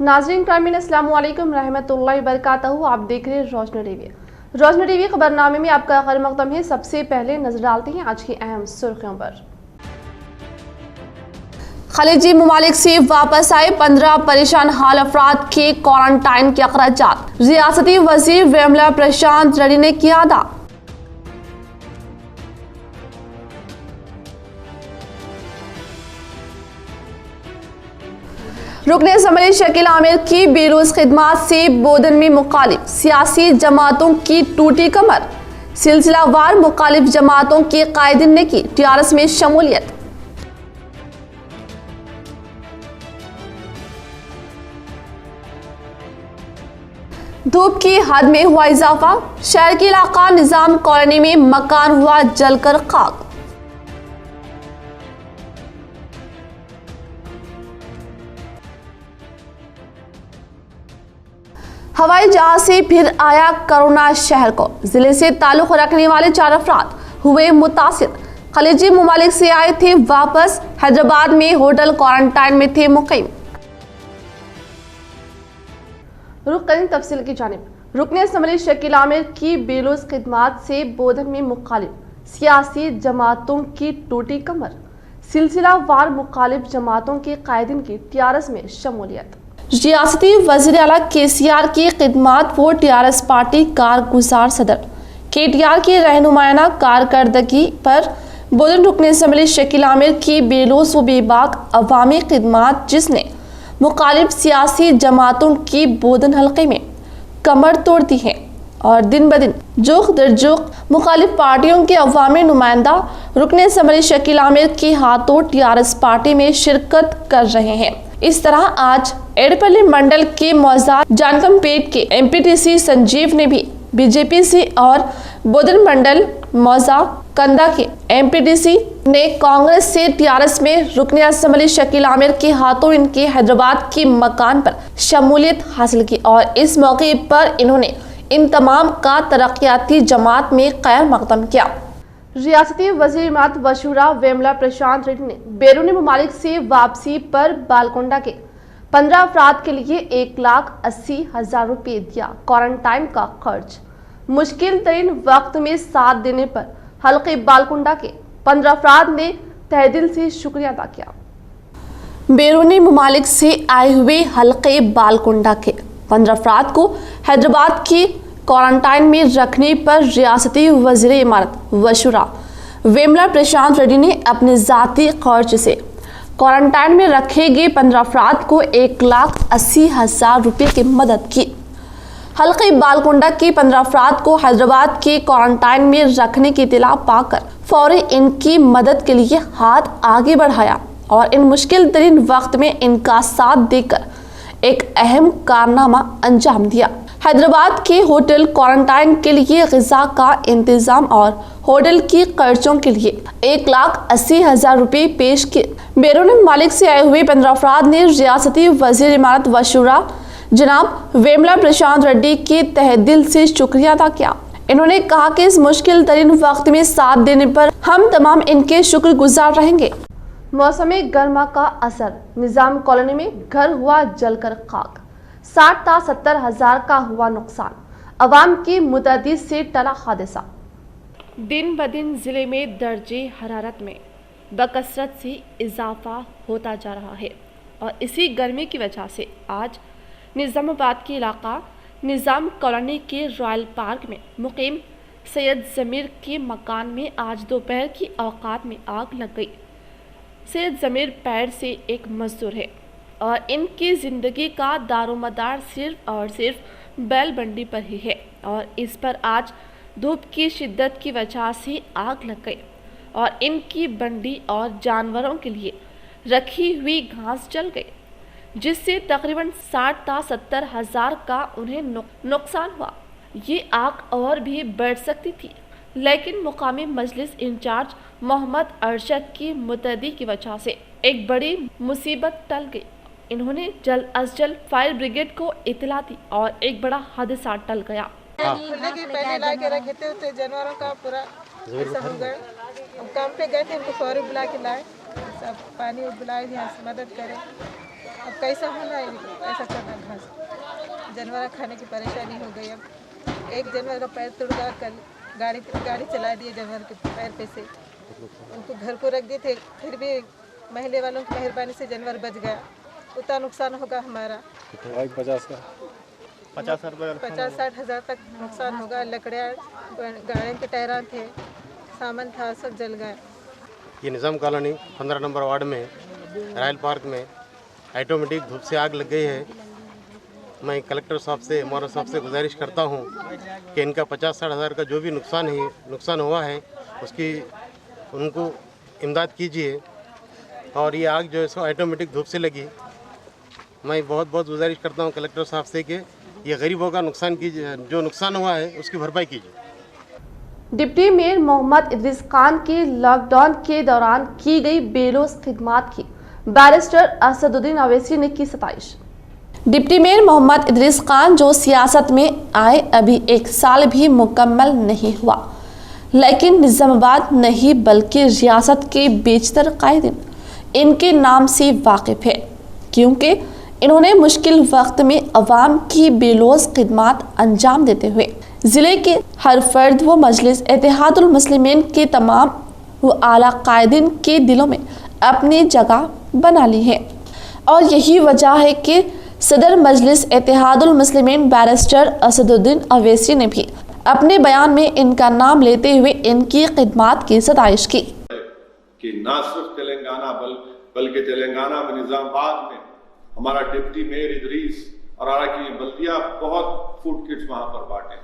नाज़रीन कायमीन अस्सलाम वालेकुम रहमतुल्लाहि वबरकातुहू। आप देख रहे हैं रोशनी टीवी। रोशनी टीवी खबरनामे में आपका खैर मक़दम है। सबसे पहले नजर डालते हैं आज की अहम सुर्खियों पर। खलीजी ममालिक से वापस आए 15 परेशान हाल अफराद के क्वारंटाइन के अखराजात रियासती वजीर वेमला प्रशांत रेड्डी ने किया अदा। रुकने असम्बली शकील आमिर की बेरोज खिदमात से बोधन में मुखालिफ सियासी जमातों की टूटी कमर। सिलसिलावार मुखालिफ जमातों के कायदीन ने की टीआरएस में शमूलियत। धूप की हद में हुआ इजाफा। शहर के इलाका निजाम कॉलोनी में मकान हुआ जलकर खाक। हवाई जहाज से फिर आया कोरोना शहर को। जिले से ताल्लुक रखने वाले 4 अफराद हुए मुतासिर। खलीजी ममालिक से आए थे वापस। हैदराबाद में होटल क्वारंटाइन में थे मुकीम। रुक करें तफसील की जानिब। रुकने असम्बली शकील आमिर की बेरोज खिदमात से बोधन में मुखालिफ सियासी जमातों की टूटी कमर। सिलसिलावार मुखालिफ जमातों के कायदीन की टीआरएस में शमूलियत। रियासती वज़ीर आला केसीआर की खिदमात व टीआरएस पार्टी कारगुजार सदर केटीआर की रहनुमायाना कारकर्दगी पर बोधन रुकने असम्बली शकील आमिर की बेलोस व बेबाक अवामी खिदमात जिसने मुखालिफ सियासी जमातों की बोधन हल्के में कमर तोड़ दी है और दिन ब दिन जोख दर जोख मुखालिफ पार्टियों के अवामी नुमाइंदा रुकने असम्बली शकील आमिर के हाथों टीआरएस पार्टी में शिरकत कर रहे हैं। इस तरह आज एड़पल्ली मंडल के मौजाद जानकमपेट के एमपीटीसी संजीव ने भी बीजेपी से और बोधन मंडल मौजा कंदा के एमपीटीसी ने कांग्रेस से टीआरएस में रुकने असम्बली शकील आमिर के हाथों इनके हैदराबाद के मकान पर शमूलियत हासिल की और इस मौके पर इन्होंने इन तमाम का तरक्याती जमात में खैर मकदम किया। रियासती वज़ीर इमरात वशूरा वेमला प्रशांत रेड्डी ने बैरूनी ममालिक से वापसी पर बालकोंडा के 15 अफराद के लिए 1,80,000 रुपये दिया क्वारंटाइन का खर्च। मुश्किल तरीन वक्त में साथ देने पर हल्के बालकुंडा के 15 अफराद ने तहेदिल से शुक्रिया अदा किया। बैरूनी ममालिक से आए हुए हल्के बालकुंडा के 15 अफराद को हैदराबाद की क्वारंटाइन में रखने पर रियासती वज़ीर इमारत वशूरा वेमला प्रशांत रेड्डी ने अपने ज़ाती खर्च से क्वारंटाइन में रखे गए 15 अफराद को 1,80,000 रुपये की मदद की। हल्के बालकुंडा के 15 अफराद को हैदराबाद के क्वारंटाइन में रखने की इत्तला पाकर फौरी इनकी मदद के लिए हाथ आगे बढ़ाया और इन मुश्किल तरीन वक्त में इनका साथ देकर एक अहम कारनामा अंजाम दिया। हैदराबाद के होटल क्वारंटाइन के लिए ग़िज़ा का इंतजाम और होटल की खर्चों के लिए 1,80,000 रुपये पेश किए। बैरून ममालिक से आए हुए 15 अफराद ने रियासती वज़ीर इमारत वशूरा जनाब वेमला प्रशांत रेड्डी के तहे दिल से शुक्रिया अदा किया। इन्होंने कहा कि इस मुश्किल तरीन वक्त में साथ देने पर हम तमाम इनके शुक्रगुजार रहेंगे। मौसम गर्मा का असर। निजाम कॉलोनी में घर हुआ जलकर खाक। 60 था 70 हजार का हुआ नुकसान। अवाम की मुतअद्दिद से टला हादसा। दिन ब दिन जिले में दर्जे हरारत में बकसरत से इजाफा होता जा रहा है और इसी गर्मी की वजह से आज निज़ामाबाद के इलाका निज़ाम कॉलोनी के रॉयल पार्क में मुकीम सैयद ज़मीर के मकान में आज दोपहर की औकात में आग लग गई। सैयद ज़मीर पैर से एक मजदूर है और इनकी ज़िंदगी का दारोमदार सिर्फ और सिर्फ बैल मंडी पर ही है और इस पर आज धूप की शिद्दत की वजह से आग लग गई और इनकी मंडी और जानवरों के लिए रखी हुई घास जल गई, जिससे तकरीबन 60 था 70 हजार का उन्हें नुकसान हुआ। ये आग और भी बढ़ सकती थी, लेकिन मुकामी मजलिस इंचार्ज मोहम्मद अरशद की मुतअद्दी की वजह से एक बड़ी मुसीबत टल गई। इन्होंने जल्द अज जल्द फायर ब्रिगेड को इतला दी और एक बड़ा हादसा टल गया। पहले ला के रखे थे जानवरों का पूरा सब हो गए। हम काम पे गए थे, उनको फौरी बुला के लाए, सब पानी बुलाए, यहाँ से मदद करें। अब कैसा होना है, ऐसा करना घास जानवर खाने की परेशानी हो गई। अब एक जानवर का पैर तोड़कर कल गाड़ी चला दिए जानवर के पैर पे से, उनको घर को रख दिए थे, फिर भी महल्ले वालों की मेहरबानी से जानवर बच गया। उतना नुकसान होगा हमारा 50-60 हज़ार तक नुकसान होगा। लकड़ियाँ, गाड़ी के टायरान थे, सामान था, सब जल गया। ये निज़ाम कॉलोनी 15 नंबर वार्ड में रॉयल पार्क में ऑटोमेटिक धूप से आग लग गई है। मैं कलेक्टर साहब से, एमआरओ साहब से गुजारिश करता हूँ कि इनका 50-60 हज़ार का जो भी नुकसान हुआ है उसकी उनको इमदाद कीजिए। और ये आग जो है सो ऑटोमेटिक धूप से लगी। मैं बहुत गुजारिश करता हूँ कलेक्टर साहब से कि ये गरीबों का नुकसान कीजिए, जो नुकसान हुआ है उसकी भरपाई कीजिए। डिप्टी मेयर मोहम्मद इदरीस खान की लॉकडाउन के दौरान की गई बेलोस खिदमात की बैरिस्टर असदुद्दीन अवैसी ने की सताइश। डिप्टी मेयर मोहम्मद इदरीस खान जो सियासत में आए अभी 1 साल भी मुकम्मल नहीं हुआ, लेकिन निजामाबाद नहीं बल्कि रियासत के बेशतर कायदीन इनके नाम से वाकिफ है, क्योंकि इन्होंने मुश्किल वक्त में अवाम की बेलोस खिदमात अंजाम देते हुए ज़िले के हर फर्द व मजलिस इत्तेहादुल मुस्लिमीन के तमाम व आला कायदीन के दिलों में अपनी जगह बना ली है। और यही वजह है कि सदर मजलिस इत्तेहादुल मुस्लिमीन बैरिस्टर असदुद्दीन अवैसी ने भी अपने बयान में इनका नाम लेते हुए इनकी खिदमात की सताइश की कि न सिर्फ तेलंगाना बल्कि तेलंगाना में निजामाबाद में हमारा डिप्टी मेयर इदरीस और आला की बल्दिया बहुत फूड किट्स वहां पर बांटे।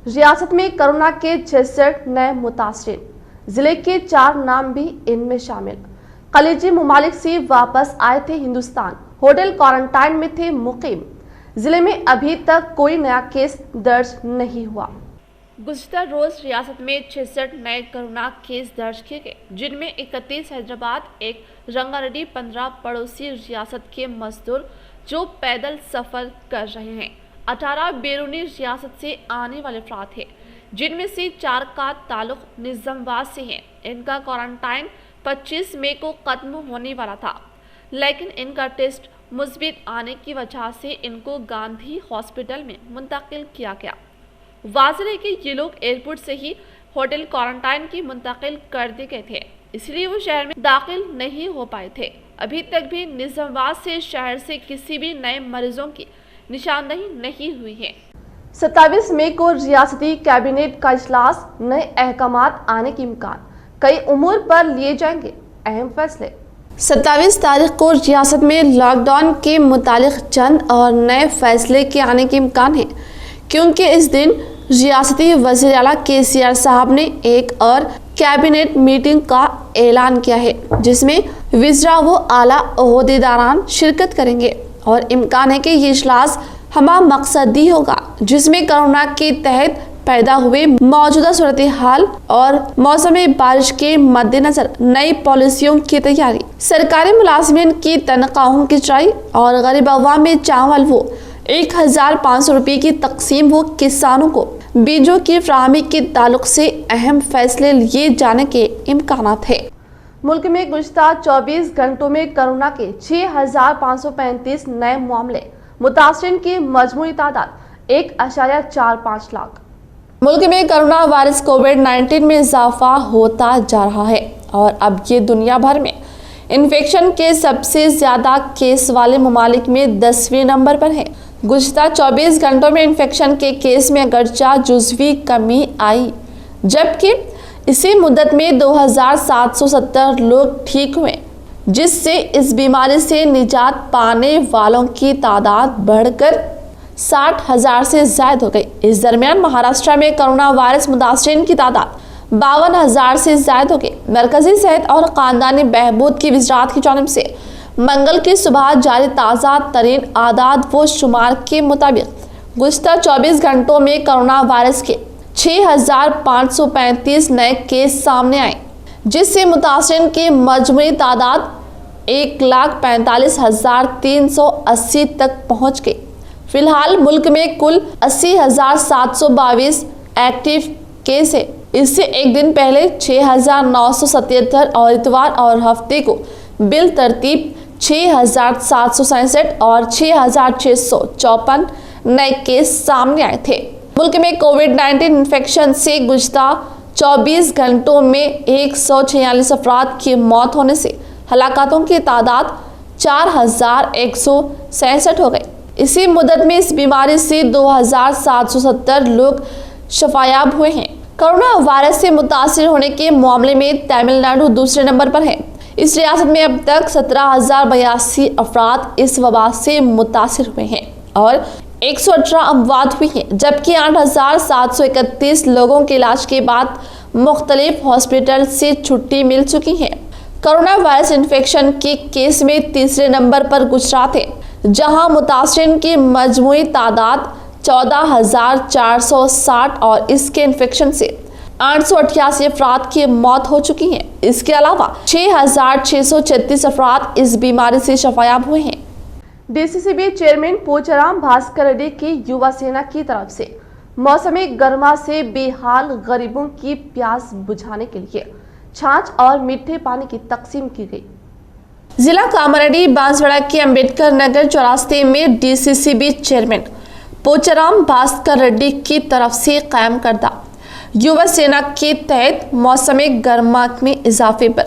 रियासत में कोरोना के 66 नए मुतासरीन, जिले के 4 नाम भी इनमें शामिल। खलीजी ममालिक से वापस आए थे हिंदुस्तान, होटल क्वारंटाइन में थे मुकीम। जिले में अभी तक कोई नया केस दर्ज नहीं हुआ। गुज़िश्ता रोज रियासत में 66 नए कोरोना केस दर्ज किए गए, जिनमें 31 हैदराबाद, 1 रंगारेड्डी, 15 पड़ोसी रियासत के मजदूर जो पैदल सफर कर रहे हैं, 18 बैरूनी रियासत से आने वाले अफराद हैं, जिनमें से 4 का ताल्लुक निजामाबाद से है। इनका क्वारंटाइन 25 मई को खत्म होने वाला था, लेकिन इनका टेस्ट मुस्बित आने की वजह से इनको गांधी हॉस्पिटल में मुंतकिल किया गया। वाज़ेह है कि ये लोग एयरपोर्ट से ही होटल क्वारंटाइन की मुंतकिल कर दिए गए थे, इसलिए वो शहर में दाखिल नहीं हो पाए थे। अभी तक भी निजामाबाद से शहर से किसी भी नए मरीजों की निशानदही नहीं हुई है। 27 मई को रियासती कैबिनेट का इजलास, नए अहकामात आने के इम्कान, कई उमूर पर लिए जाएंगे अहम फैसले। 27 तारीख को रियासत में लॉकडाउन के मुतालिक चंद और नए फैसले के आने के इम्कान है, क्योंकि इस दिन रियासती वज़ीर आला KCR साहब ने एक और कैबिनेट मीटिंग का ऐलान किया है, जिसमें वज़ीरा व आला ओहदेदारान शिरकत करेंगे और इम्कान है कि ये इजलास हमा मकसदी होगा, जिसमें कोरोना के तहत पैदा हुए मौजूदा सूरत हाल और मौसम बारिश के मद्देनजर नई पॉलिसियों की तैयारी, सरकारी मुलाजिमीन की तनख्वाहों की ट्राई और गरीब अवाम में चावल वो 1500 रुपये की तकसीम व किसानों को बीजों की फराहमी के ताल्लुक से अहम फैसले लिए जाने के इम्कानात है। मुल्क में गुज़िश्ता 24 घंटों में कोरोना के 6535 नए मामले, मुतासरीन की मजमूई तादाद 1.45 लाख। मुल्क में कोरोना वायरस कोविड-19 में इजाफा होता जा रहा है और अब ये दुनिया भर में इन्फेक्शन के सबसे ज़्यादा केस वाले ममालिक में 10वें नंबर पर है। गुज़िश्ता 24 घंटों में इन्फेक्शन के केस में अगरचा जुज़वी कमी आई, जबकि इसी मुद्दत में 2770 लोग ठीक हुए, जिससे इस बीमारी से निजात पाने वालों की तादाद बढ़कर 60,000 से ज़ायद हो गई। इस दरमियान महाराष्ट्र में कोरोना वायरस मुतासरीन की तादाद 52,000 से ज़ायद हो गई। मरकजी सेहत और ख़ानदानी बहबूद की वज़ारत की जानिब से मंगल की सुबह जारी ताज़ा तरीन आदाद व शुमार के मुताबिक गुज़िश्ता 24 घंटों में कोरोना वायरस के 6535 नए केस सामने आए, जिससे मुतासरीन की मजमूई तादाद 1,45,380 तक पहुँच गई। फिलहाल मुल्क में कुल 80,722 एक्टिव केस है। इससे एक दिन पहले 6,977 और इतवार और हफ्ते को बिल तरतीब 6,767 और 6,654 नए केस सामने आए थे। मुल्क में कोविड-19 इन्फेक्शन से गुज़िश्ता 24 घंटों में 146 अफराद की मौत होने से हलाकतों की तादाद 4,167 हो गई। इसी मुद्दत में इस बीमारी से 2,770 लोग शफायाब हुए हैं। कोरोना वायरस से मुतासिर होने के मामले में तमिलनाडु दूसरे नंबर पर है। इस रियासत में अब तक 17,082 अफराद इस वबा से मुतासिर हुए हैं और 118 अमवात हुई हैं, जबकि 8,731 लोगों के इलाज के बाद मुख्तलिफ हॉस्पिटल से छुट्टी मिल चुकी है। कोरोना वायरस इन्फेक्शन के केस में तीसरे नंबर पर गुजरात है, जहां मुतासिरीन की मजमूई तादाद 14,460 और इसके इन्फेक्शन से 888 अफराद की मौत हो चुकी है। इसके अलावा 6,636 अफराद इस बीमारी से शफायाब हुए हैं। डीसीसीबी चेयरमैन पोचाराम भास्कर रेड्डी की युवा सेना की तरफ से मौसमी गर्मा से बेहाल गरीबों की प्यास बुझाने के लिए छाछ और मीठे पानी की तकसीम की गई। जिला कामारेड्डी बांसवाड़ा के अंबेडकर नगर चौरास्ते में डीसीसीबी चेयरमैन पोचाराम भास्कर रेड्डी की तरफ से कायम करदा युवा सेना के तहत मौसमी गर्मा में इजाफे पर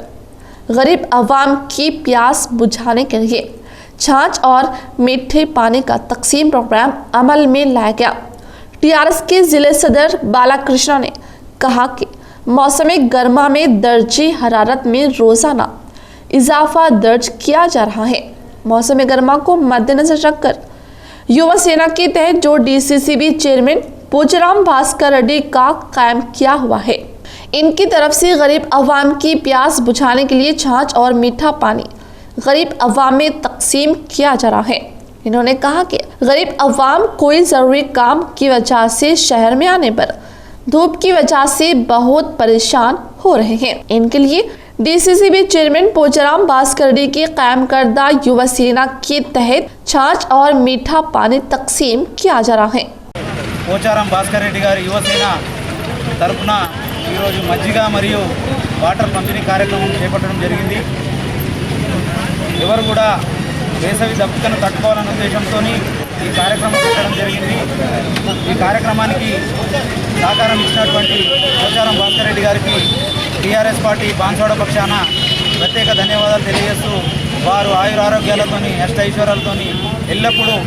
गरीब अवाम की प्यास बुझाने के लिए छाछ और मीठे पानी का तकसीम प्रोग्राम अमल में लाया गया। टीआरएस के जिले सदर बालाकृष्णा ने कहा कि मौसमी गर्मा में दर्जे हरारत में रोजाना इजाफा दर्ज किया जा रहा है। मौसमी गर्मा को मद्देनजर रखकर युवा सेना के तहत जो डीसीसीबी चेयरमैन पोचाराम भास्कर रेड्डी का कायम किया हुआ है, इनकी तरफ से गरीब अवाम की प्यास बुझाने के लिए छाछ और मीठा पानी गरीब अवाम में तकसीम किया जा रहा है। इन्होंने कहा कि गरीब अवाम कोई ज़रूरी काम की वजह से शहर में आने पर धूप की वजह से बहुत परेशान हो रहे हैं। इनके लिए डीसीसीबी चेयरमैन पोचाराम भास्कर रेड्डी के कायम करदा युवा सेना के तहत छाछ और मीठा पानी तकसीम किया जा रहा है। పోచారం భాస్కర్ రెడ్డి గారి యువసేన తరపున ఈరోజు మజ్జిగ మరియు వాటర్ పంపిణీ కార్యక్రమం చేపట్టడం జరిగింది. ఎవరు కూడా వేసవి దప్పికను తట్టుకోవాలనే ఉద్దేశంతో ఈ కార్యక్రమం పెట్టడం జరిగింది. ఈ కార్యక్రమానికి సహకారం ఇచ్చినటువంటి పోచారం భాస్కర్ రెడ్డి గారికి టీఆర్ఎస్ పార్టీ బాన్స్వాడ పక్షాన ప్రత్యేక ధన్యవాదాలు తెలియజేస్తూ వారు ఆయురారోగ్యాలతోని అష్టైశ్వర్యాలతోని ఎల్లప్పుడూ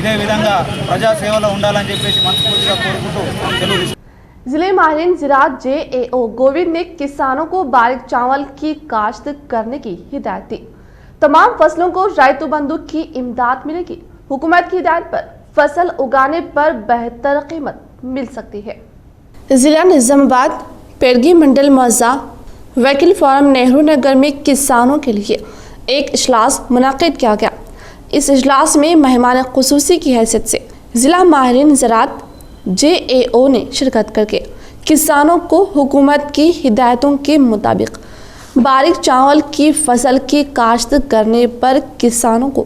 ఇదే విధంగా ప్రజా సేవలో ఉండాలని చెప్పేసి మనస్ఫూర్తిగా కోరుకుంటూ తెలుగు। जिले माहिरीन ज़राअत JAO गोविंद ने किसानों को बारीक चावल की काश्त करने की हिदायत दी। तमाम फसलों को रायतु बंधु की इमदाद मिलेगी। हुकूमत की हिदायत पर फसल उगाने पर बेहतर कीमत मिल सकती है। जिला निजामाबाद पेड़गी मंडल मौजा वकील फोरम नेहरू नगर में किसानों के लिए एक इजलास मुनाकिद किया गया। इस इजलास में मेहमान खुसूसी की हैसियत से ज़िला माहिरीन ज़राअत JAO ने शिरकत करके किसानों को हुकूमत की हिदायतों के मुताबिक बारीक चावल की फसल की काश्त करने पर किसानों को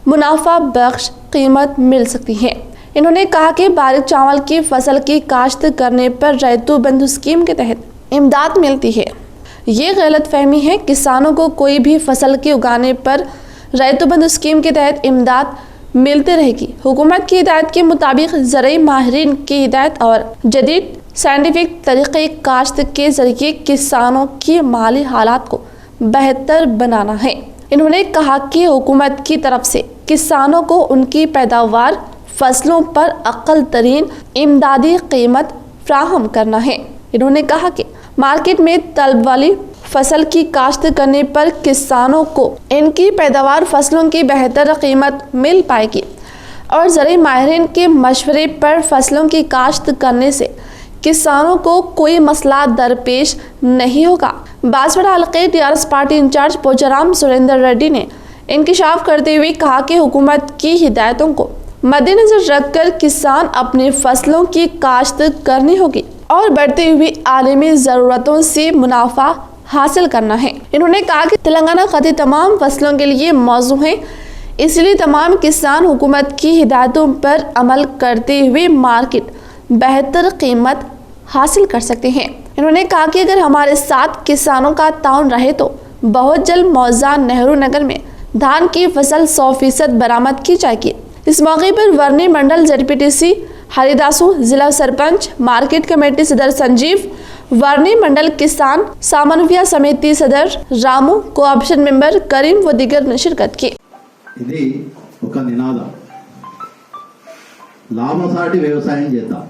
मुनाफा बख्श कीमत मिल सकती है। इन्होंने कहा कि बारीक चावल की फसल की काश्त करने पर रायतु बंधु स्कीम के तहत इमदाद मिलती है। ये गलत फहमी है। किसानों को कोई भी फसल के उगाने पर रायतु बंधु स्कीम के तहत इमदाद मिलती रहेगी। हुकूमत की हिदायत के मुताबिक ज़राई माहिरीन की हिदायत और जदीद साइंटिफिक तरीक़े काश्त के ज़रिए किसानों की माली हालात को बेहतर बनाना है। इन्होंने कहा कि हुकूमत की तरफ से किसानों को उनकी पैदावार फसलों पर अक़ल तरीन इमदादी कीमत फ्राहम करना है। इन्होंने कहा कि मार्केट में तलब वाली फसल की काश्त करने पर किसानों को इनकी पैदावार फसलों की बेहतर कीमत मिल पाएगी और ज़राई माहिरीन के मशवरे पर फसलों की काश्त करने से किसानों को कोई मसला दरपेश नहीं होगा। बांसवाड़ा हल्के TRS party in charge Pocharam Surender Reddy ने इंकिशाफ करते हुए कहा कि हुकूमत की हिदायतों को मद्देनजर रखकर किसान अपनी फसलों की काश्त करनी होगी और बढ़ती हुई आलमी ज़रूरतों से मुनाफा हासिल करना है। इन्होंने कहा कि तेलंगाना खत्े तमाम फसलों के लिए मौजू है, इसलिए तमाम किसान हुकूमत की हिदायतों पर अमल करते हुए मार्केट बेहतर कीमत हासिल कर सकते हैं। इन्होंने कहा कि अगर हमारे साथ किसानों का ताउन रहे तो बहुत जल्द मौजा नेहरू नगर में धान की फसल 100% बरामद की जाएगी। इस मौके पर वर्णी मंडल ZPTC हरिदासू, जिला सरपंच, मार्केट कमेटी सदर संजीव, वर्णी मंडल किसान समन्वय समिति सदर रामू, कोऑप्शन मेंबर करीम व दीगर ने शिरकत की। ఇది ఒక నినాదం. లాభసాటి వ్యవసాయం చేద్దాం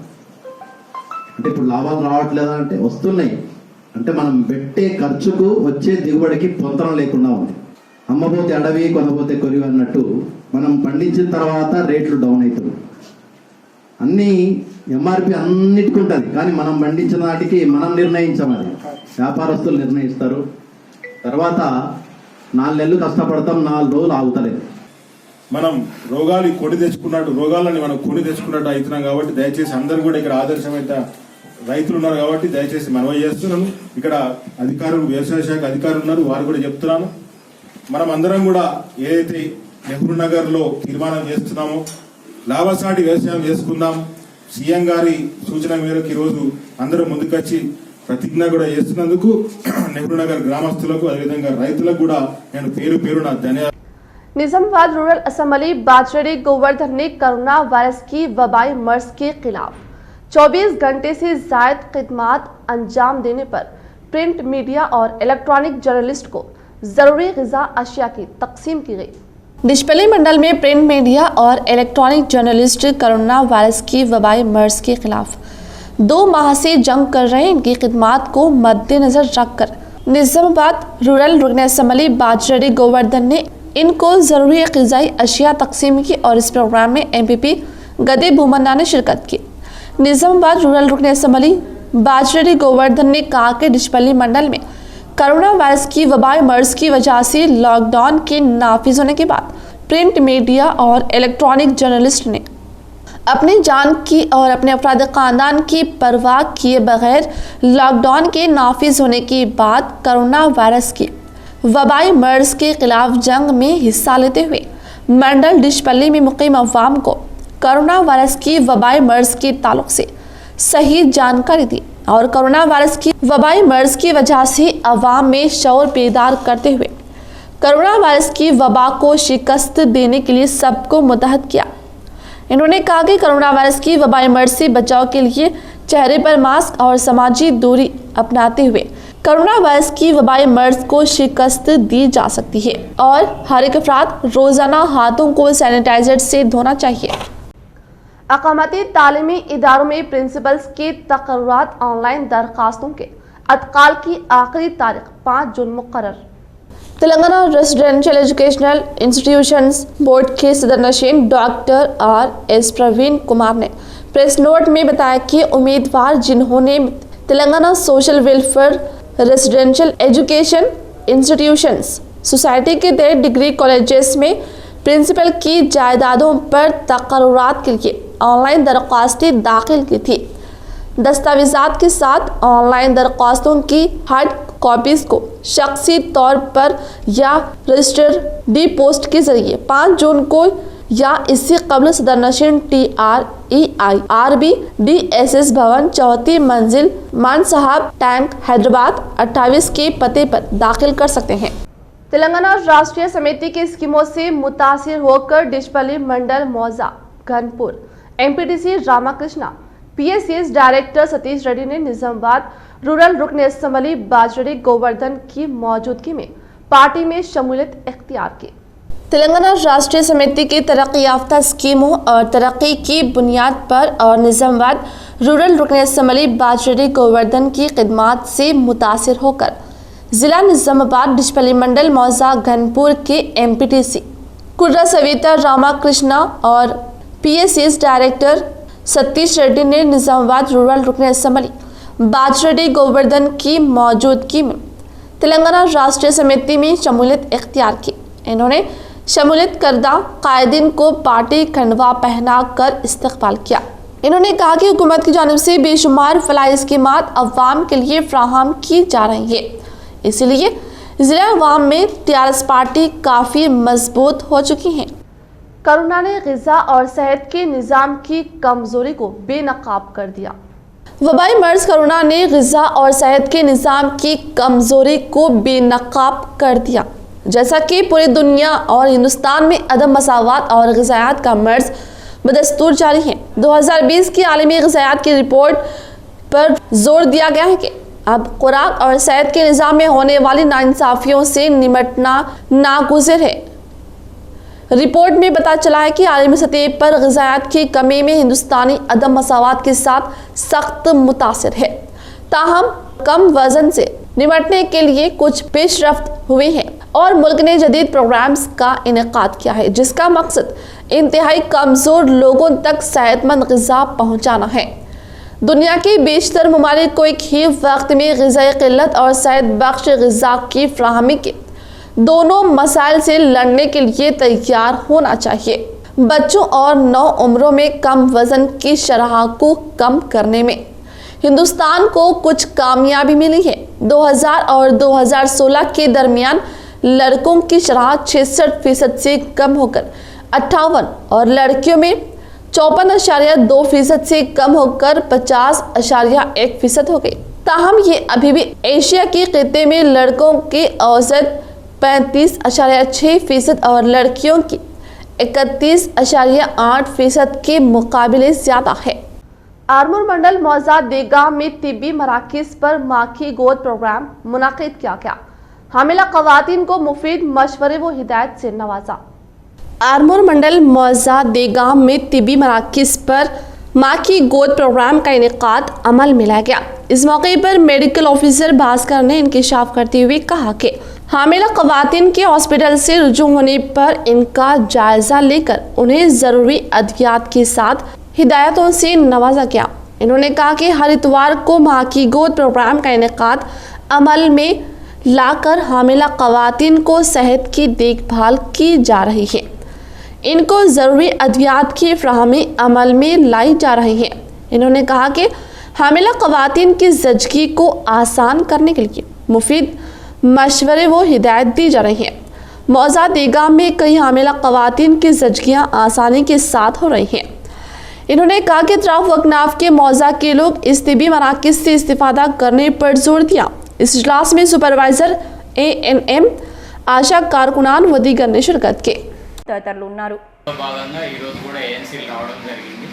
అంటే ఇప్పుడు లాభాలు రావట్లేదా అంటే వస్తున్నాయి. అంటే మనం పెట్టే ఖర్చుకు వచ్చే దిగుబడికి పొంతన లేకుండా ఉంది. అమ్మపోతే అడవి కొనపోతే కొరివి అన్నట్టు మనం పండించిన తర్వాత రేట్లు డౌన్ అవుతుంది. అన్నీ MRP అన్నిటికీ ఉంటుంది, కానీ మనం పండించిన వాటికి మనం నిర్ణయించాం, అది వ్యాపారస్తులు నిర్ణయిస్తారు. తర్వాత 4 నెలలు కష్టపడతాం, 4 రోజులు ఆగుతలేదు. మనం రోగాలు కొని తెచ్చుకున్నట్టు రోగాలని మనం కొని తెచ్చుకున్నట్టు అవుతున్నాం. కాబట్టి దయచేసి అందరూ కూడా ఇక్కడ ఆదర్శమైన రైతులు ఉన్నారు కాబట్టి దయచేసి మనవి చేస్తున్నాను. ఇక్కడ అధికారులు, వ్యవసాయ శాఖ అధికారులు ఉన్నారు, వారు కూడా చెప్తున్నాను. మనం అందరం కూడా ఏదైతే నెహ్రూ నగర్లో తీర్మానం చేస్తున్నామో లాభసాటి వ్యవసాయం చేసుకుందాం, సీఎం గారి సూచన మేరకు ఈరోజు అందరూ ముందుకొచ్చి ప్రతిజ్ఞ కూడా చేస్తున్నందుకు నెహ్రూ నగర్ గ్రామస్తులకు అదేవిధంగా రైతులకు కూడా నేను పేరు పేరున ధన్యవాదాలు. निजामाबाद रूरल असेंबली बाजरेडी गोवर्धन ने कोरोना वायरस की वबाई मर्ज के खिलाफ 24 घंटे से जायद खिदमात अंजाम देने पर प्रिंट मीडिया और इलेक्ट्रॉनिक जर्नलिस्ट को जरूरी ग़िज़ा अशिया की तकसीम की गई। डिशपल्ली मंडल में प्रिंट मीडिया और इलेक्ट्रॉनिक जर्नलिस्ट कोरोना वायरस की वबाई मर्ज के खिलाफ 2 माह से जंग कर रहे हैं। इनकी खिदमात को मद्देनजर रखकर निजामाबाद रूरल रुकन असेंबली बाजरेडी गोवर्धन ने इनको ज़रूरी ग़िज़ाई अशिया तकसीम की और इस प्रोग्राम में MPP गदे भूमन्ना ने शिरकत की। निजामाबाद रूरल रुकन असेंबली बाजरेडी गोवर्धन ने कहा कि डिशपल्ली मंडल में कोरोना वायरस की वबाई मर्ज की वजह से लॉकडाउन के नाफिज होने के बाद प्रिंट मीडिया और इलेक्ट्रॉनिक जर्नलिस्ट ने अपनी जान की और अपने अफराद ख़ानदान की परवाह किए बगैर लॉकडाउन के नाफिज होने के बाद कोरोना वायरस की वबाई मर्ज के खिलाफ जंग में हिस्सा लेते हुए मंडल डिशपल्ली में मुकीम अवाम को कोरोना वायरस की वबाई मर्ज के ताल्लुक से सही जानकारी दी और कोरोना वायरस की वबाई मर्ज की वजह से अवाम में शऊर बेदार करते हुए कोरोना वायरस की वबा को शिकस्त देने के लिए सबको मुतहद किया। इन्होंने कहा कि कोरोना वायरस की वबाई मर्ज से बचाव के लिए चेहरे पर मास्क और समाजी दूरी अपनाते हुए कोरोना वायरस की वबाई मर्ज को शिकस्त दी जा सकती है और हर एक अफराद रोजाना हाथों को सैनिटाइजर से धोना चाहिए। अकामती तालीमी इदारों में प्रिंसिपल्स के तकर्रुरात ऑनलाइन दरखास्तों के अतकाल की आखिरी तारीख 5 जून मुकर्रर। Telangana residential educational institutions board के सदर नशीन डॉक्टर RS प्रवीण कुमार ने प्रेस नोट में बताया कि उम्मीदवार जिन्होंने Telangana social welfare residential education institutions society के तहत डिग्री कॉलेजेस में प्रिंसिपल की जायदादों पर तकर्रुरात के लिए ऑनलाइन दरख्वास्तें दाखिल की थी। दस्तावेज़ात के साथ ऑनलाइन दरख्वास्तों की हार्ड कॉपीज़ को शख्सी तौर पर या रजिस्टर डी पोस्ट के जरिए 5 जून को या इससे कबल सदर नशीन TREIRB DSS भवन 4th मंजिल मान साहब टैंक हैदराबाद 28 के पते पर दाखिल कर सकते हैं। तेलंगाना राष्ट्रीय समिति की स्कीमों से मुतासिर होकर डिशपल्ली मंडल मौजा Ghanpur MPTC Ramakrishna PSCS director Satish Reddy ने निजामाबाद रूरल रुकन असेंबली बाजरेडी गोवर्धन की मौजूदगी में पार्टी में शमूलियत इख्तियार की। तेलंगाना राष्ट्रीय समिति की तरक्की याफ्ता स्कीमों और तरक्की की बुनियाद पर और निजामाबाद रूरल रुकन असेंबली बाजरेडी गोवर्धन की खिदमात से मुतासिर होकर ज़िला निजामाबाद डिशपल्ली मंडल मौजा घनपुर के MPTC कुर्रा सविता रामाकृष्णा और PSCS डायरेक्टर सतीश रेड्डी ने निजामाबाद रूरल रुकन असेंबली बाजरेडी गोवर्धन की मौजूदगी में तेलंगाना राष्ट्रीय समिति में शमूलियत इख्तियार की। इन्होंने शमूलियत करदा कायदीन को पार्टी खंडवा पहना कर इस्तकबाल किया। इन्होंने कहा कि हुकूमत की जानिब से बेशुमार फलाही स्कीमात अवाम के लिए फ्राहम की जा रही है, इसलिए ज़िला अवाम में TRS पार्टी काफ़ी मजबूत हो चुकी है। कोरोना ने ग़िज़ा और सेहत के निज़ाम की कमज़ोरी को बेनकाब कर दिया। वबाई मर्ज कोरोना ने ग़िज़ा और सेहत के निज़ाम की कमज़ोरी को बेनकाब कर दिया। जैसा कि पूरी दुनिया और हिंदुस्तान में अदम मसावात और ग़िज़ायात का मर्ज़ बदस्तूर जारी है। 2020 की आलमी ग़िज़ायात की रिपोर्ट पर जोर दिया गया है कि अब खुराक और सेहत के निज़ाम में होने वाली नाइंसाफ़ियों से निपटना नागुज़िर है। रिपोर्ट में पता चला है कि आलमी सतह पर ग़िज़ायात की कमी में हिंदुस्तानी अदम मसावात के साथ सख्त मुतासिर है। ताहम कम वजन से निपटने के लिए कुछ पेशरफ्त हुए हैं और मुल्क ने जदीद प्रोग्राम्स का इनेकाद किया है, जिसका मकसद इंतहाई कमज़ोर लोगों तक सेहतमंद ग़िज़ा पहुँचाना है। दुनिया के बेशतर ममालिक को एक ही वक्त में ग़िज़ाई क़िल्लत और सेहत बख्श ग़िज़ा की फ़राहमी के दोनों मसाइल से लड़ने के लिए तैयार होना चाहिए। बच्चों और नौ उम्रों में कम वज़न की शरह को कम करने में हिंदुस्तान को कुछ कामयाबी मिली है। 2000 और 2016 के दरमियान लड़कों की शरह 66% से कम होकर 58 और लड़कियों में 54.2% से कम होकर 50.1% हो गई। ताहम ये अभी भी एशिया के खिते में लड़कों के औसत 35.6% और लड़कियों की 31.8% के मुकाबले ज़्यादा है। आरमूर मंडल मौजा देगाम में तिब्बी मराकिज़ पर माँ की गोद प्रोग्राम मुनाकिद किया गया। हामिला ख़वातीन को मुफीद मशवरे व हिदायत से नवाजा। आरमूर मंडल मौजा देगाम में तिब्बी मराकिज़ पर माँ की गोद प्रोग्राम का इनेकाद अमल में लाया गया। इस मौके पर मेडिकल ऑफिसर भास्कर ने इंकिशाफ करते हुए कहा कि हामिला ख़वातीन के हॉस्पिटल से रुजू होने पर इनका जायज़ा लेकर उन्हें ज़रूरी अद्वियात के साथ हिदायतों से नवाजा गया। इन्होंने कहा कि हर इतवार को माँ की गोद प्रोग्राम का इनेकाद अमल में लाकर हामिला ख़वातीन को सेहत की देखभाल की जा रही है। इनको ज़रूरी अद्वियात की फ्राहमी अमल में लाई जा रही है। इन्होंने कहा कि हामिला ख़वातीन की ज़िंदगी को आसान करने के लिए मुफीद मशवरे व हिदायत दी जा रही है। मौजा देगाम में कई हामिला ख़वातीन की ज़िंदगियाँ आसानी के साथ हो रही हैं। इन्होंने कहा कि अतराफ वकनाफ के मौजा के लोग इस तिब्बी मराकिज़ से इस्तिफ़ादा करने पर जोर दिया। इस इजलास में सुपरवाइज़र ANM, आशा कारकुनान व दीगर ने शिरकत की। తదితరులు ఉన్నారు। భాగంగా ఈరోజు కూడా ఏఎన్సీలు రావడం జరిగింది।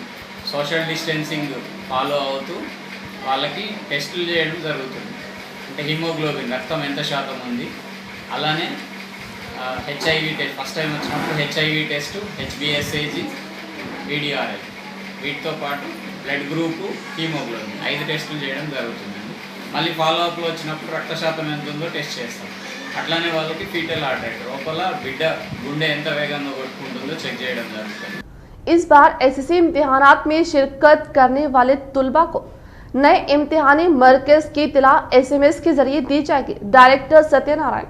సోషల్ డిస్టెన్సింగ్ ఫాలో అవుతూ వాళ్ళకి టెస్టులు చేయడం జరుగుతుంది। అంటే హిమోగ్లోబిన్ రక్తం ఎంత శాతం ఉంది, అలానే హెచ్ఐవి టెస్ట్ ఫస్ట్ టైం వచ్చినప్పుడు హెచ్ఐవి టెస్ట్, HbSAg, VDRL వీటితో పాటు బ్లడ్ గ్రూపు, హీమోగ్లోబిన్ 5 టెస్టులు చేయడం జరుగుతుందండి। మళ్ళీ ఫాలోఅప్లో వచ్చినప్పుడు రక్త శాతం ఎంత ఉందో టెస్ట్ చేస్తాం। అట్లానే వాళ్ళకి ఫీటల్ హార్ట్ రేట్ లోపల బిడ్డ గుండె ఎంత వేగంగా కొట్టుకుంటుందో చెక్ చేయడం జరుగుతుంది। इस बार SSC इम्तिहानात में शिरकत करने वाले तुलबा को नए इम्तिहानी मरकज़ की इत्तला SMS के जरिए दी जाएगी। डायरेक्टर सत्यनारायण।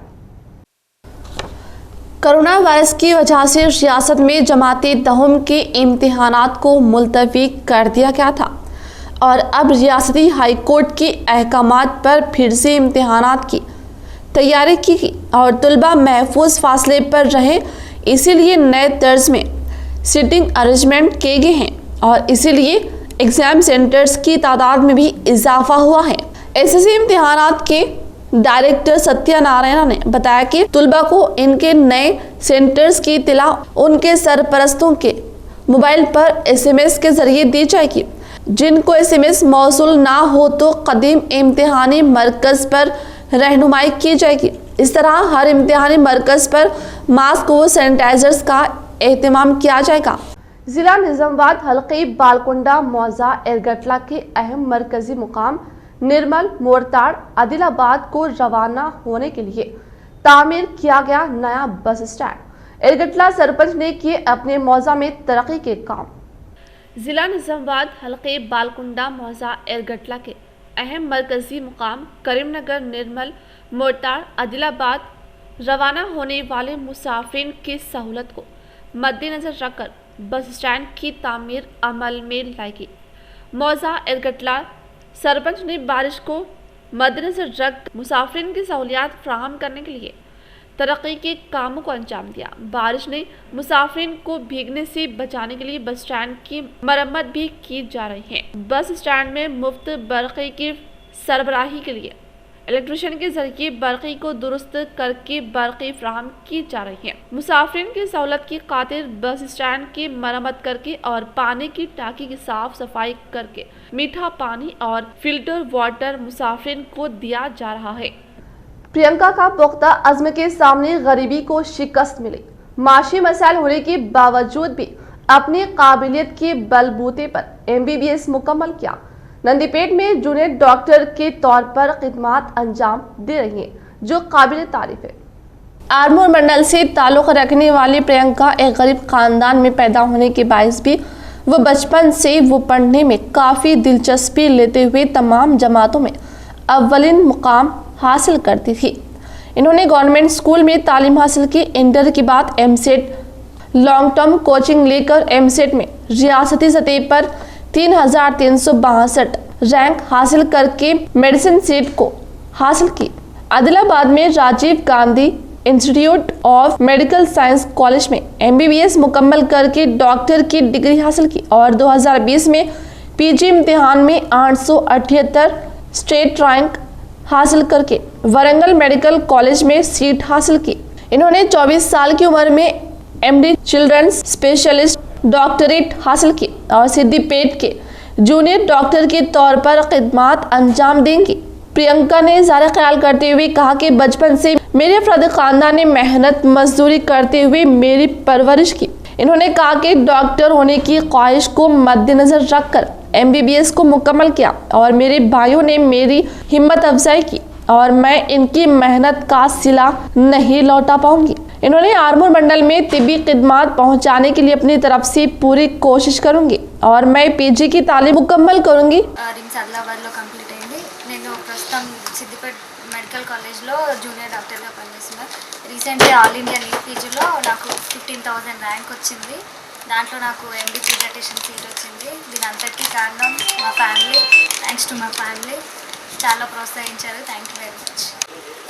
कोरोना वायरस की वजह से रियासत में जमाती दहम के इम्तिहानात को मुलतवी कर दिया गया था और अब रियासती हाई कोर्ट के अहकामात पर फिर से इम्तिहानात की तैयारी की और तुलबा महफूज फासले पर रहे, इसीलिए नए तर्ज में सिटिंग अरेंजमेंट किए गए हैं और इसीलिए एग्ज़ाम सेंटर्स की तादाद में भी इजाफा हुआ है। SSC इम्तिहानात के डायरेक्टर सत्यनारायण ने बताया कि तुलबा को इनके नए सेंटर्स की इत्तला उनके सरपरस्तों के मोबाइल पर SMS के जरिए दी जाएगी। जिनको SMS मौसूल ना हो तो कदीम इम्तिहानी मरकज़ पर रहनुमाई की जाएगी। इस तरह हर इम्तिहानी मरकज़ पर मास्क व सैनिटाइजर्स का एहतमाम किया जाएगा। ज़िला निज़ामाबाद हल्के बालकुंडा मौजा एरगटला के अहम मरकज़ी मुकाम निर्मल मोरताड़ आदिलाबाद को रवाना होने के लिए तामीर किया गया नया बस स्टैंड। एरगटला सरपंच ने किए अपने मौजा में तरक्की के काम। ज़िला निज़ामाबाद हल्के बालकुंडा मौजा एरगटला के अहम मरकज़ी मुकाम करीमनगर निर्मल मोरताड़ आदिलाबाद रवाना होने वाले मुसाफिर की सहूलत को मद्देनज़र रखकर बस स्टैंड की तामीर अमल में लाएगी। मौजा एरगटला सरपंच ने बारिश को मद्देनज़र रख मुसाफिर की सहूलियात फ्राहम करने के लिए तरक्की के कामों को अंजाम दिया। बारिश ने मुसाफिर को भीगने से बचाने के लिए बस स्टैंड की मरम्मत भी की जा रही है। बस स्टैंड में मुफ्त बरक़ी की सरबराही के लिए इलेक्ट्रिशियन के जरिए बर्क़ी को दुरुस्त करके बर्क़ी फ्राहम की जा रही है। मुसाफिरीन की सहूलत की खातिर बस स्टैंड की मरम्मत करके और पानी की टाकी की साफ सफाई करके मीठा पानी और फिल्टर वाटर मुसाफिरीन को दिया जा रहा है। प्रियंका का पुख्ता अज़्म के सामने गरीबी को शिकस्त मिली। माशी मसाइल होने के बावजूद भी अपनी काबिलियत के बलबूते पर MBBS मुकम्मल किया। नंदीपेट में जूनियर डॉक्टर के तौर पर खिदमत अंजाम दे रही हैं, जो काबिल तारीफ है। आरमूर मंडल से ताल्लुक़ रखने वाली प्रियंका एक गरीब खानदान में पैदा होने के बायस भी वो बचपन से वो पढ़ने में काफ़ी दिलचस्पी लेते हुए तमाम जमातों में अव्वलिन मुकाम हासिल करती थी। इन्होंने गवर्नमेंट स्कूल में तालीम हासिल की। इंटर के बाद MSET लॉन्ग टर्म कोचिंग लेकर MSET में रियासती सतह पर 3362 रैंक हासिल करके मेडिसिन सीट को हासिल की। आदिलाबाद में Rajiv Gandhi institute of medical science college में MBBS मुकम्मल करके डॉक्टर की डिग्री हासिल की और 2020 में PG इम्तिहान में 878 स्टेट रैंक हासिल करके वरंगल मेडिकल कॉलेज में सीट हासिल की। इन्होंने 24 साल की उम्र में MD चिल्ड्रंस स्पेशलिस्ट डॉक्टरेट हासिल की और सिद्दीपेट के जूनियर डॉक्टर के तौर पर खिदमत अंजाम देंगी। प्रियंका ने ज़ाहिर ख्याल करते हुए कहा कि बचपन से मेरे अफराद खानदान ने मेहनत मजदूरी करते हुए मेरी परवरिश की। इन्होंने कहा कि डॉक्टर होने की ख्वाहिश को मद्देनजर रखकर MBBS को मुकम्मल किया और मेरे भाइयों ने मेरी हिम्मत अफजाई की और मैं इनकी मेहनत का सिला नहीं लौटा पाऊंगी। इन्होंने आरमूर मंडल में तिब्बी खिदमत पहुंचाने के लिए अपनी तरफ से पूरी कोशिश करूंगी और मैं PG की तालीम मुकम्मल करूंगी। रिम्स ఆదిలాబాద్లో కంప్లీట్ అయింది। నేను ప్రస్తుతం సిద్దిపేట మెడికల్ కాలేజ్లో జూనియర్ డాక్టర్గా పనిచేస్తున్నాను। రీసెంట్గా ఆల్ ఇండియా నీట్ పీజీలో నాకు 15,000 ర్యాంక్ వచ్చింది। దాంట్లో నాకు MD పీడియాట్రిషియన్ సీట్ వచ్చింది। దీని అంతటికీ కారణం మా family, thanks to my family చాలా ప్రోత్సహించారు। Thank you very much.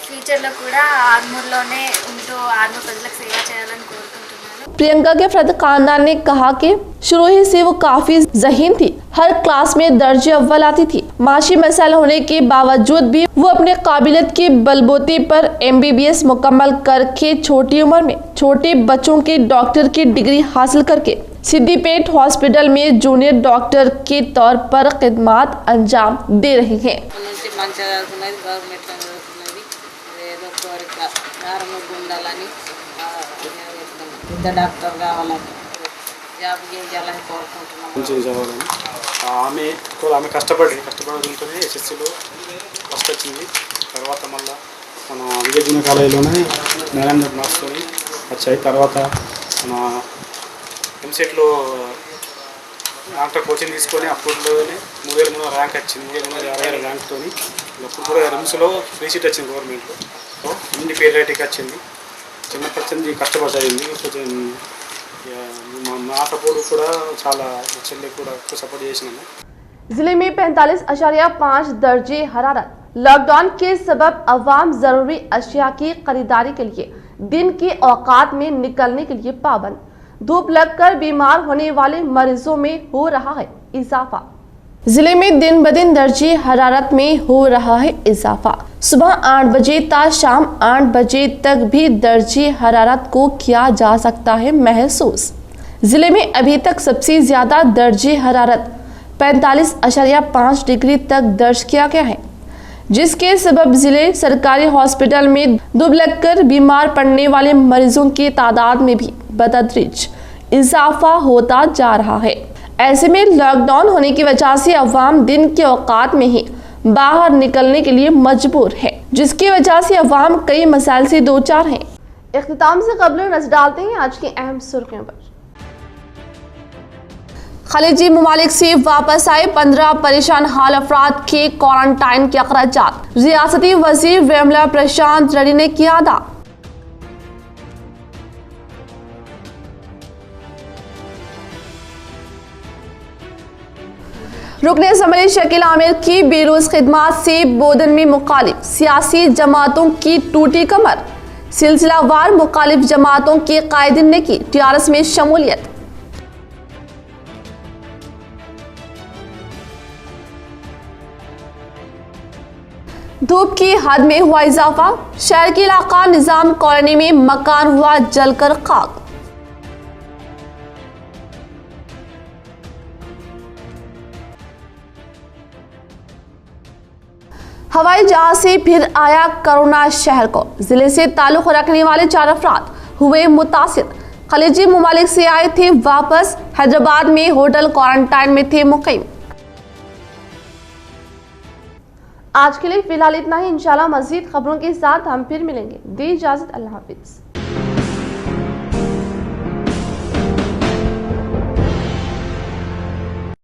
ఫ్యూచర్లో కూడా ఆర్మూర్లోనే ఉంటూ ఆర్మూర్ ప్రజలకు సేవ చేయాలని కోరుకుంటున్నాను। प्रियंका के अफराद खानदान ने कहा कि शुरू ही से वो काफी ज़हीन थी, हर क्लास में दर्जे अव्वल आती थी। माशी मसाइल होने के बावजूद भी वो अपने काबिलियत के बलबूते पर MBBS मुकम्मल करके छोटी उम्र में छोटे बच्चों के डॉक्टर की डिग्री हासिल करके सिद्दीपेट हॉस्पिटल में जूनियर डॉक्टर के तौर पर खिदमत अंजाम दे रही हैं। డాక్టర్ కావాలని జాబ్ చేయాలని కోరుకుంటున్నాను। ఆమె కష్టపడుతుంటే SSCలో ఫస్ట్ వచ్చింది। తర్వాత మళ్ళీ మన విజయ జూనియర్ కాలేజీలోనే 900 మార్క్స్తో వచ్చాయి। తర్వాత మన MSETలో డాక్టర్ కోచింగ్ తీసుకొని అప్పుడులోనే 3300 ర్యాంక్ వచ్చింది। 3360 ర్యాంక్తో అప్పుడు కూడా రిమ్స్లో ఫ్రీ సీట్ వచ్చింది గవర్నమెంట్లో। ఇండి పేరైటీకి వచ్చింది। చిన్నప్పటి కష్టపడింది। కొంచెం మా సపోర్ట్ కూడా చాలా చెల్లి కూడా సపోర్ట్ చేసినాము। जिले में 45.5 दर्जे हरारत। लॉकडाउन के सबब अवाम जरूरी अशिया की खरीदारी के लिए दिन के औकात में निकलने के लिए पाबंद। धूप लगकर बीमार होने वाले मरीजों में हो रहा है इजाफा। जिले में दिन ब दिन दर्जे हरारत में हो रहा है इजाफा। सुबह 8 बजे ता शाम 8 बजे तक भी दर्जे हरारत को किया जा सकता है महसूस। जिले में अभी तक सबसे ज़्यादा दर्जे हरारत 45.5 डिग्री तक दर्ज किया गया है, जिसके सबब जिले सरकारी हॉस्पिटल में दुबलकर बीमार पड़ने वाले मरीजों की तादाद में भी बतदरीज इजाफा होता जा रहा है। ऐसे में लॉकडाउन होने की वजह से अवाम दिन के औकात में ही बाहर निकलने के लिए मजबूर है, जिसकी वजह से अवाम कई मसाइल से दो चार हैं। इख्तिताम से कबल नजर डालते हैं आज की अहम सुर्खियों पर। खलीजी ममालिक से वापस आए 15 परेशान हाल अफराद के क्वारंटाइन के अखराजात रियासती वजीर वेमला प्रशांत रेड्डी ने किया अदा। रुकने असम्बली शकील आमिर की बेरोज खिदमत से बोधन में मुखालिफ सियासी जमातों की टूटी कमर। सिलसिलावार मुखालिफ जमातों के कायदीन ने की TRS में शमूलियत। धूप की हद में हुआ इजाफा, शहर के इलाका निजाम कॉलोनी में मकान हुआ जलकर खाक। हवाई जहाज से फिर आया कोरोना शहर को, जिले से ताल्लुक रखने वाले 4 अफराद हुए मुतासिर। खलीजी मुमालिक से आए थे वापस, हैदराबाद में होटल क्वारंटाइन में थे मुकीम। आज के लिए फिलहाल इतना ही। इंशाल्लाह मजीद खबरों के साथ हम फिर मिलेंगे। दी इजाजत, अल्लाह हाफिज।